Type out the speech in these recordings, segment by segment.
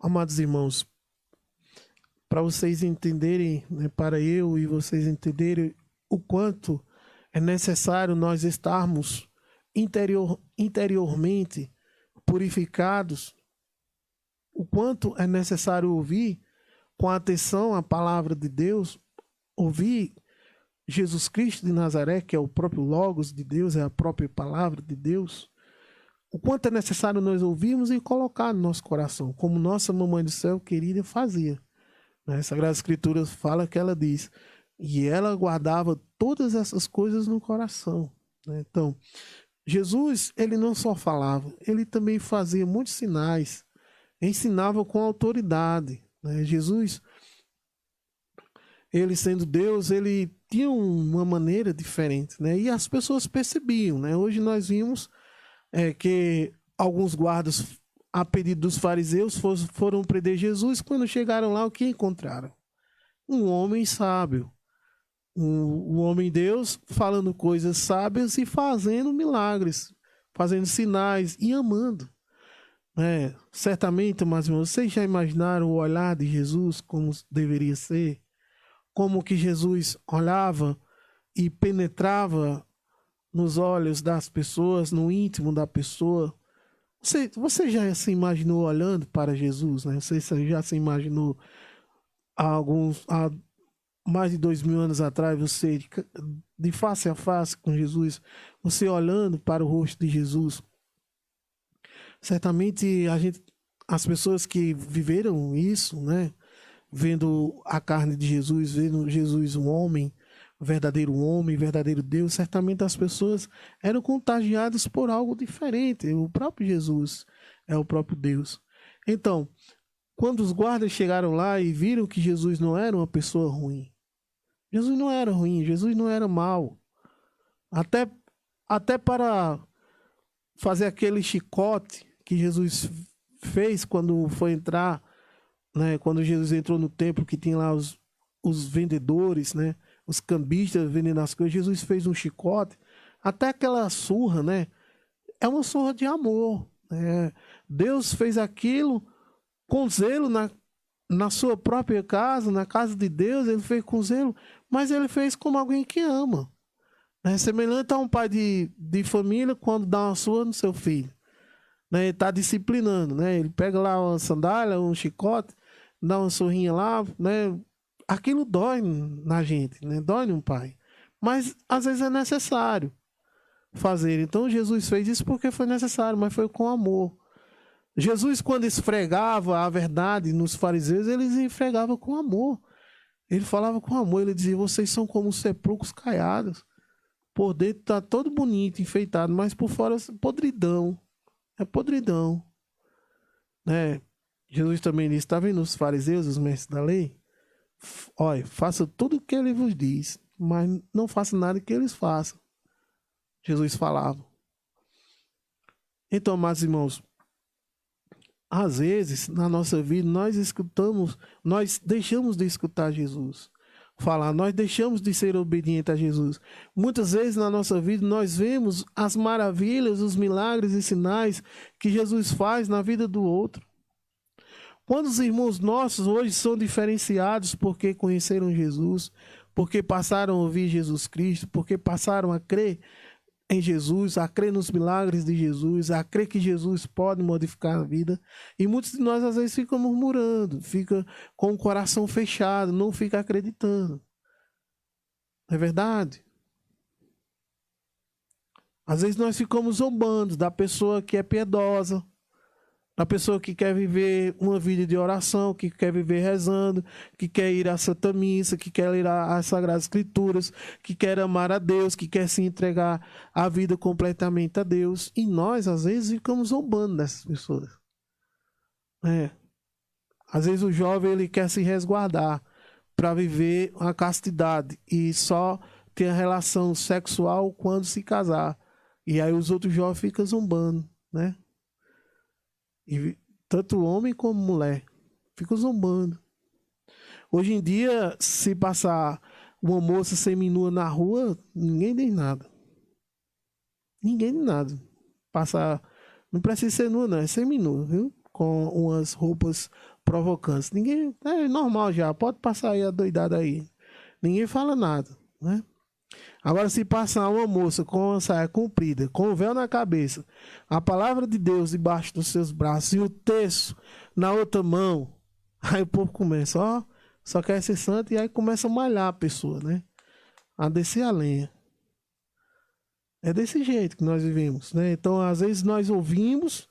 Amados irmãos, para vocês entenderem, né, para eu e vocês entenderem o quanto é necessário nós estarmos interiormente purificados, o quanto é necessário ouvir com atenção a palavra de Deus, ouvir Jesus Cristo de Nazaré, que é o próprio Logos de Deus, é a própria palavra de Deus, o quanto é necessário nós ouvirmos e colocar no nosso coração, como nossa mamãe do céu querida fazia. A Sagrada Escritura fala que ela diz, e ela guardava todas essas coisas no coração. Então, Jesus, ele não só falava, ele também fazia muitos sinais, ensinava com autoridade. Jesus, ele sendo Deus, ele tinha uma maneira diferente, e as pessoas percebiam. Hoje nós vimos que alguns guardas, a pedido dos fariseus, foram prender Jesus. Quando chegaram lá, o que encontraram? Um homem sábio, um homem Deus, falando coisas sábias e fazendo milagres, fazendo sinais e amando. Certamente, mas vocês já imaginaram o olhar de Jesus como deveria ser? Como que Jesus olhava e penetrava nos olhos das pessoas, no íntimo da pessoa? Você já se imaginou olhando para Jesus? Você já se imaginou há mais de 2000 anos atrás, você de face a face com Jesus, você olhando para o rosto de Jesus? Certamente as pessoas que viveram isso, vendo a carne de Jesus, vendo Jesus um homem, verdadeiro Deus, certamente as pessoas eram contagiadas por algo diferente. O próprio Jesus é o próprio Deus. Então, quando os guardas chegaram lá e viram que Jesus não era uma pessoa ruim, Jesus não era ruim, Jesus não era mau. Até para fazer aquele chicote que Jesus fez quando foi entrar, quando Jesus entrou no templo, que tinha lá os vendedores, os cambistas vendendo as coisas, Jesus fez um chicote. Até aquela surra, é uma surra de amor. Deus fez aquilo com zelo na sua própria casa, na casa de Deus, ele fez com zelo, mas ele fez como alguém que ama. Semelhante a um pai de família quando dá uma surra no seu filho. Ele está disciplinando, ele pega lá uma sandália, um chicote, dá uma surrinha lá, aquilo dói na gente, dói num pai. Mas às vezes é necessário fazer. Então Jesus fez isso porque foi necessário, mas foi com amor. Jesus, quando esfregava a verdade nos fariseus, eles esfregavam com amor. Ele falava com amor, ele dizia: vocês são como sepulcros caiados. Por dentro está todo bonito, enfeitado, mas por fora podridão. É podridão. Jesus também disse: está vendo os fariseus, os mestres da lei? Olha, faça tudo o que ele vos diz, mas não faça nada que eles façam. Jesus falava. Então, amados irmãos, às vezes, na nossa vida, nós deixamos de escutar Jesus falar, nós deixamos de ser obedientes a Jesus. Muitas vezes na nossa vida nós vemos as maravilhas, os milagres e sinais que Jesus faz na vida do outro. Quantos irmãos nossos hoje são diferenciados porque conheceram Jesus, porque passaram a ouvir Jesus Cristo, porque passaram a crer em Jesus, a crer nos milagres de Jesus, a crer que Jesus pode modificar a vida. E muitos de nós às vezes ficam murmurando, fica com o coração fechado, não fica acreditando. Não é verdade? Às vezes nós ficamos zombando da pessoa que é piedosa, da pessoa que quer viver uma vida de oração, que quer viver rezando, que quer ir à Santa Missa, que quer ir às Sagradas Escrituras, que quer amar a Deus, que quer se entregar a vida completamente a Deus. E nós, às vezes, ficamos zombando dessas pessoas. Às vezes o jovem ele quer se resguardar para viver a castidade e só ter a relação sexual quando se casar. E aí os outros jovens ficam zombando, E tanto homem como mulher ficam zombando. Hoje em dia, se passar uma moça seminua na rua, ninguém diz nada. Ninguém diz nada. Não precisa ser nua, não, é seminua, viu? com umas roupas provocantes. Ninguém, é normal já, pode passar aí a doidada aí. Ninguém fala nada, né? Agora, se passar uma moça com uma saia comprida, com o véu na cabeça, a palavra de Deus debaixo dos seus braços e o terço na outra mão, aí o povo começa, ó, só quer ser santo, e aí começa a malhar a pessoa, né? A descer a lenha. É desse jeito que nós vivemos, né? Então, às vezes nós ouvimos,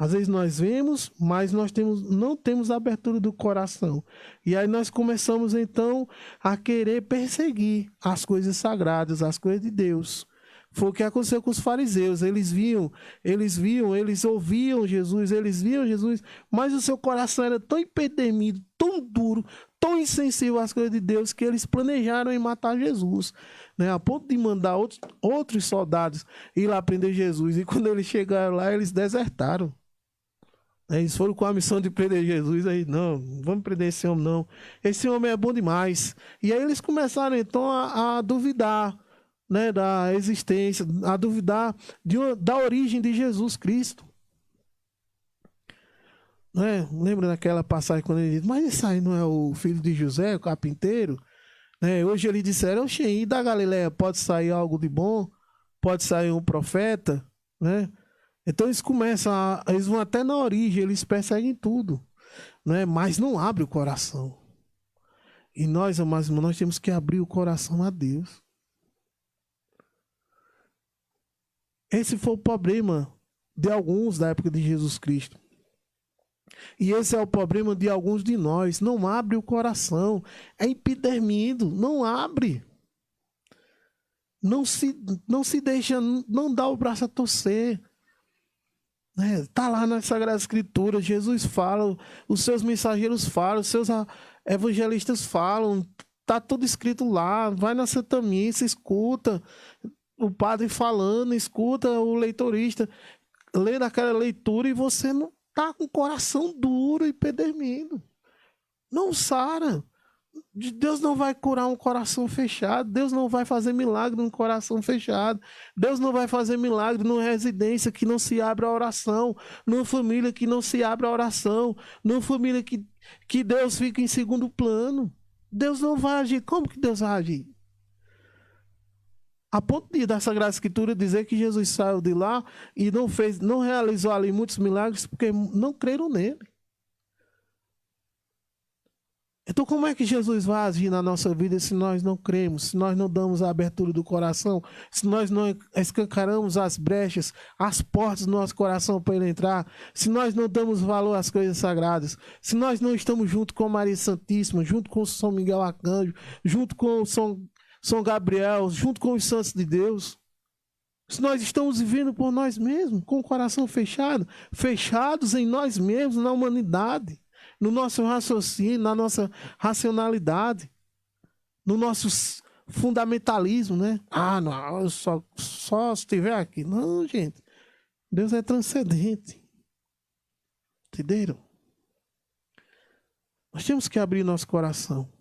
às vezes nós vemos, mas nós não temos a abertura do coração. E aí nós começamos então a querer perseguir as coisas sagradas, as coisas de Deus. Foi o que aconteceu com os fariseus. Eles ouviam Jesus, mas o seu coração era tão empedernido, tão duro, tão insensível às coisas de Deus, que eles planejaram em matar Jesus, né? A ponto de mandar outros soldados ir lá prender Jesus. E quando eles chegaram lá, eles desertaram. Eles foram com a missão de prender Jesus, aí, não vamos prender esse homem não, esse homem é bom demais. E aí eles começaram então a duvidar, né, da existência, a duvidar da origem de Jesus Cristo. Né? Lembra daquela passagem quando ele diz, mas esse aí não é o filho de José, o carpinteiro? Né? Hoje eles disseram, e da Galileia pode sair algo de bom? Pode sair um profeta? Né? Então eles eles vão até na origem, eles perseguem tudo, né? Mas não abre o coração. E nós, amados irmãos, nós temos que abrir o coração a Deus. Esse foi o problema de alguns da época de Jesus Cristo. E esse é o problema de alguns de nós. Não abre o coração. É empedernido. Não abre. Não se deixa, não dá o braço a torcer. Está lá na Sagrada Escritura, Jesus fala, os seus mensageiros falam, os seus evangelistas falam, está tudo escrito lá. Vai na Santa Missa, escuta o padre falando, escuta o leitorista lendo aquela leitura e você não está com o coração duro e empedernido. Não sara. Deus não vai curar um coração fechado. Deus não vai fazer milagre num coração fechado. Deus não vai fazer milagre numa residência que não se abre a oração, numa família que não se abre a oração, numa família que Deus fica em segundo plano. Deus não vai agir. Como que Deus vai agir? A ponto da Sagrada Escritura dizer que Jesus saiu de lá e não realizou ali muitos milagres porque não creram nele. Então, como é que Jesus vai agir na nossa vida se nós não cremos, se nós não damos a abertura do coração, se nós não escancaramos as brechas, as portas do nosso coração para ele entrar, se nós não damos valor às coisas sagradas, se nós não estamos junto com Maria Santíssima, junto com São Miguel Arcanjo, junto com São Gabriel, junto com os santos de Deus, se nós estamos vivendo por nós mesmos, com o coração fechado, fechados em nós mesmos, na humanidade, no nosso raciocínio, na nossa racionalidade, no nosso fundamentalismo, né? Ah, não, só se estiver aqui. Não, gente. Deus é transcendente. Entenderam? Nós temos que abrir nosso coração.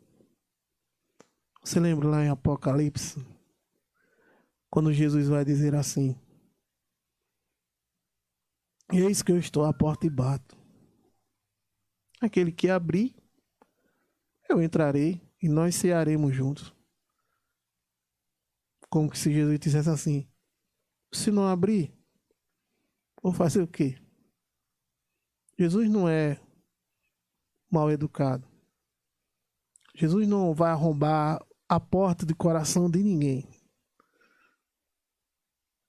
Você lembra lá em Apocalipse? Quando Jesus vai dizer assim: eis que eu estou à porta e bato. Aquele que abrir, eu entrarei e nós cearemos juntos. Como que se Jesus dissesse assim: se não abrir, vou fazer o quê? Jesus não é mal educado. Jesus não vai arrombar a porta de coração de ninguém.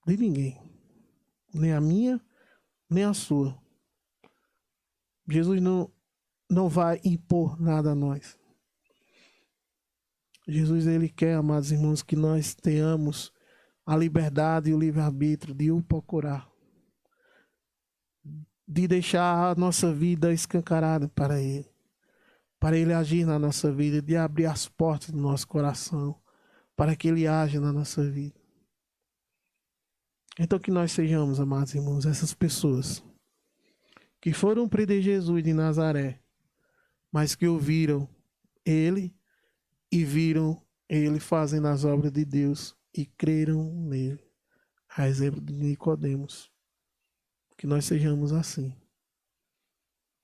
De ninguém. Nem a minha, nem a sua. Jesus não vai impor nada a nós. Jesus, ele quer, amados irmãos, que nós tenhamos a liberdade e o livre-arbítrio de o procurar, de deixar a nossa vida escancarada para ele agir na nossa vida, de abrir as portas do nosso coração, para que ele haja na nossa vida. Então que nós sejamos, amados irmãos, essas pessoas que foram prender Jesus de Nazaré, mas que ouviram ele e viram ele fazendo as obras de Deus e creram nele. A exemplo de Nicodemos. Que nós sejamos assim.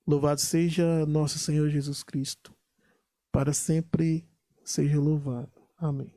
Louvado seja nosso Senhor Jesus Cristo. Para sempre seja louvado. Amém.